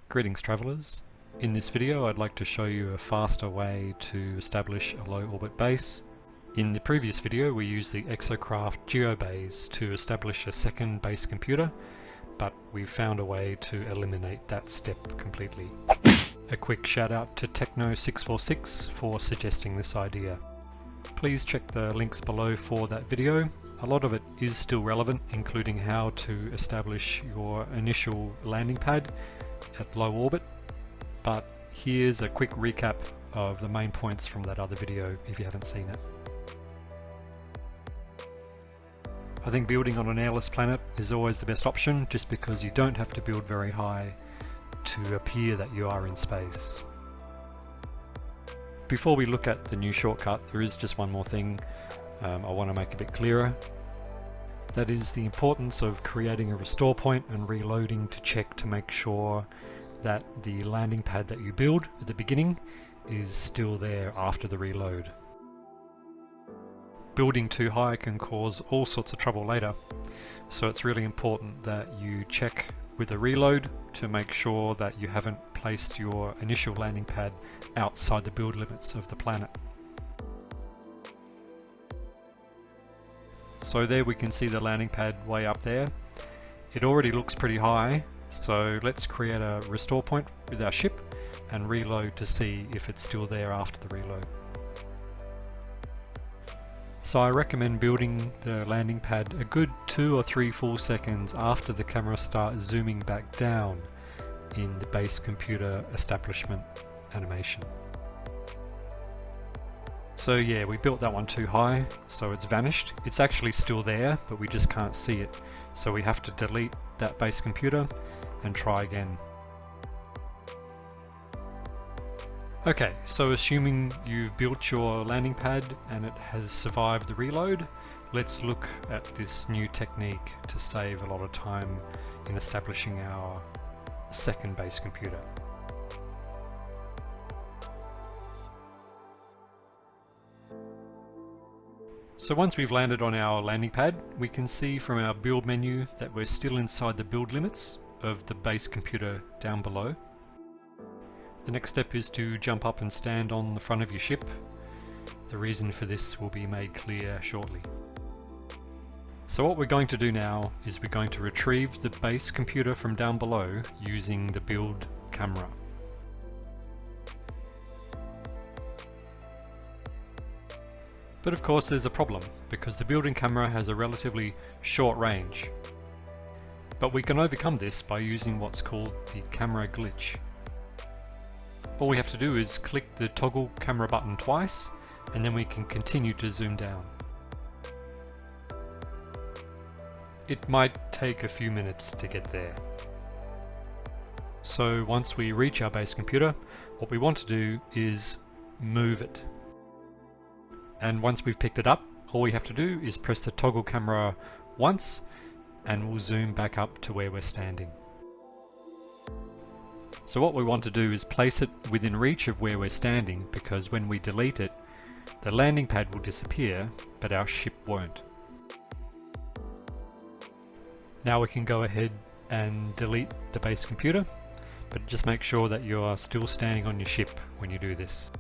Greetings travellers. In this video I'd like to show you a faster way to establish a low orbit base. In the previous video we used the Exocraft GeoBase to establish a second base computer, but we found a way to eliminate that step completely. A quick shout out to Techno646 for suggesting this idea. Please check the links below for that video. A lot of it is still relevant, including how to establish your initial landing pad at low orbit, but here's a quick recap of the main points from that other video if you haven't seen it. I think building on an airless planet is always the best option, just because you don't have to build very high to appear that you are in space. Before we look at the new shortcut, there is just one more thing I want to make a bit clearer. That is the importance of creating a restore point and reloading to check to make sure that the landing pad that you build at the beginning is still there after the reload. Building too high can cause all sorts of trouble later, so it's really important that you check with a reload to make sure that you haven't placed your initial landing pad outside the build limits of the planet. So there we can see the landing pad way up there. It already looks pretty high, so let's create a restore point with our ship and reload to see if it's still there after the reload. So I recommend building the landing pad a good 2 or 3 full seconds after the camera starts zooming back down in the base computer establishment animation. So yeah, we built that one too high, so it's vanished. It's actually still there, but we just can't see it. So we have to delete that base computer and try again. Okay, so assuming you've built your landing pad and it has survived the reload, let's look at this new technique to save a lot of time in establishing our second base computer. So once we've landed on our landing pad, we can see from our build menu that we're still inside the build limits of the base computer down below. The next step is to jump up and stand on the front of your ship. The reason for this will be made clear shortly. So what we're going to do now is we're going to retrieve the base computer from down below using the build camera. But of course there's a problem, because the building camera has a relatively short range. But we can overcome this by using what's called the camera glitch. All we have to do is click the toggle camera button twice, and then we can continue to zoom down. It might take a few minutes to get there. So once we reach our base computer, what we want to do is move it. And once we've picked it up, all we have to do is press the toggle camera once and we'll zoom back up to where we're standing. So what we want to do is place it within reach of where we're standing, because when we delete it, the landing pad will disappear, but our ship won't. Now we can go ahead and delete the base computer, but just make sure that you are still standing on your ship when you do this.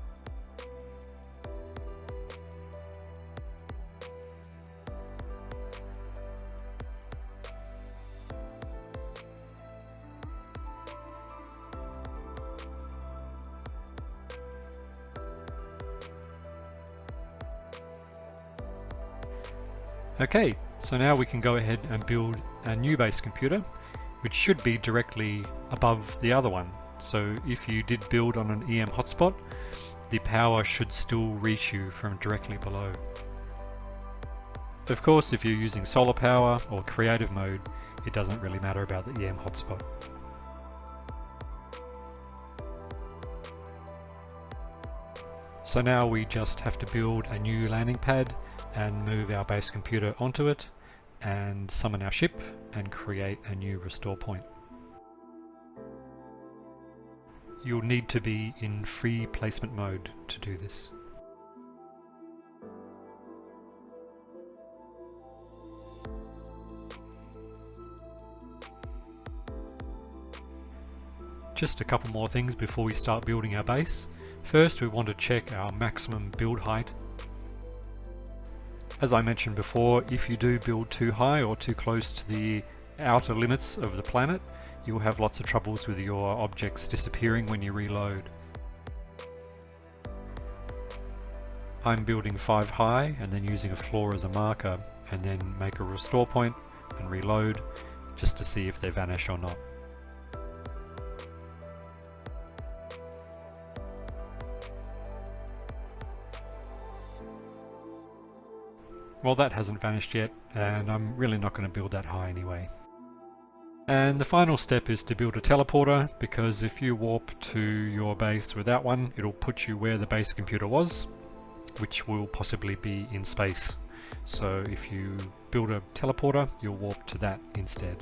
Okay, so now we can go ahead and build a new base computer, which should be directly above the other one. So if you did build on an EM hotspot, the power should still reach you from directly below. Of course, if you're using solar power or creative mode, it doesn't really matter about the EM hotspot. So now we just have to build a new landing pad and move our base computer onto it and summon our ship and create a new restore point. You'll need to be in free placement mode to do this. just a couple more things before we start building our base. First, we want to check our maximum build height. As I mentioned before, if you do build too high or too close to the outer limits of the planet, you'll have lots of troubles with your objects disappearing when you reload. I'm building 5 high and then using a floor as a marker, and then make a restore point and reload just to see if they vanish or not. Well, that hasn't vanished yet, and I'm really not going to build that high anyway. And the final step is to build a teleporter, because if you warp to your base without one, it'll put you where the base computer was, which will possibly be in space. So if you build a teleporter, you'll warp to that instead.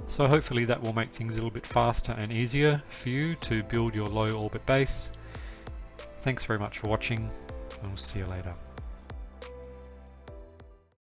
So hopefully that will make things a little bit faster and easier for you to build your low orbit base. Thanks very much for watching, and we'll see you later.